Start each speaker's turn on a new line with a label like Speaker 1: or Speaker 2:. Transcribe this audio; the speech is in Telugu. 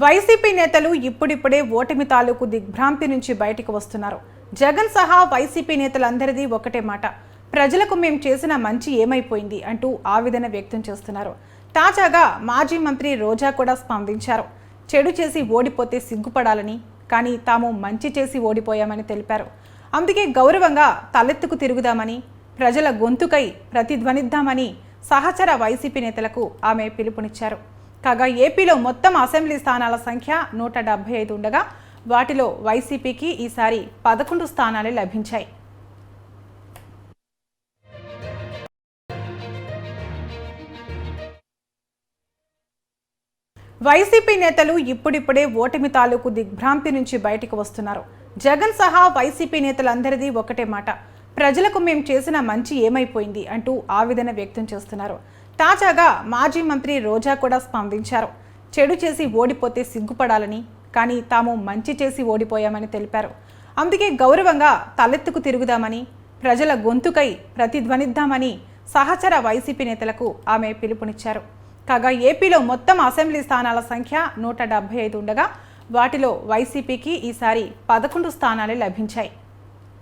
Speaker 1: వైసీపీ నేతలు ఇప్పుడిప్పుడే ఓటమి తాలూకు దిగ్భ్రాంతి నుంచి బయటకు వస్తున్నారు. జగన్ సహా వైసీపీ నేతలందరిది ఒకటే మాట, ప్రజలకు మేం చేసిన మంచి ఏమైపోయింది అంటూ ఆవేదన వ్యక్తం చేస్తున్నారు. తాజాగా మాజీ మంత్రి రోజా కూడా స్పందించారు. చెడు చేసి ఓడిపోతే సిగ్గుపడాలని, కానీ తాము మంచి చేసి ఓడిపోయామని తెలిపారు. అందుకే గౌరవంగా తలెత్తుకు తిరుగుదామని, ప్రజల గొంతుకై ప్రతిధ్వనిద్దామని సహచర వైసీపీ నేతలకు ఆమె పిలుపునిచ్చారు. కాగా ఏపీలో మొత్తం అసెంబ్లీ స్థానాల సంఖ్య 175 ఉండగా వాటిలో వైసీపీకి ఈసారి 11 స్థానాలే లభించాయి. వైసీపీ నేతలు ఇప్పుడిప్పుడే ఓటమి తాలూకు దిగ్భ్రాంతి నుంచి బయటకు వస్తున్నారు. జగన్ సహా వైసీపీ నేతలందరిది ఒకటే మాట, ప్రజలకు మేం చేసిన మంచి ఏమైపోయింది అంటూ ఆవేదన వ్యక్తం చేస్తున్నారు. తాజాగా మాజీ మంత్రి రోజా కూడా స్పందించారు. చెడు చేసి ఓడిపోతే సిగ్గుపడాలని, కానీ తాము మంచి చేసి ఓడిపోయామని తెలిపారు. అందుకే గౌరవంగా తలెత్తుకు తిరుగుదామని, ప్రజల గొంతుకై ప్రతిధ్వనిద్దామని సహచర వైసీపీ నేతలకు ఆమె పిలుపునిచ్చారు. కాగా ఏపీలో మొత్తం అసెంబ్లీ స్థానాల సంఖ్య 175 ఉండగా వాటిలో వైసీపీకి ఈసారి 11 స్థానాలే లభించాయి.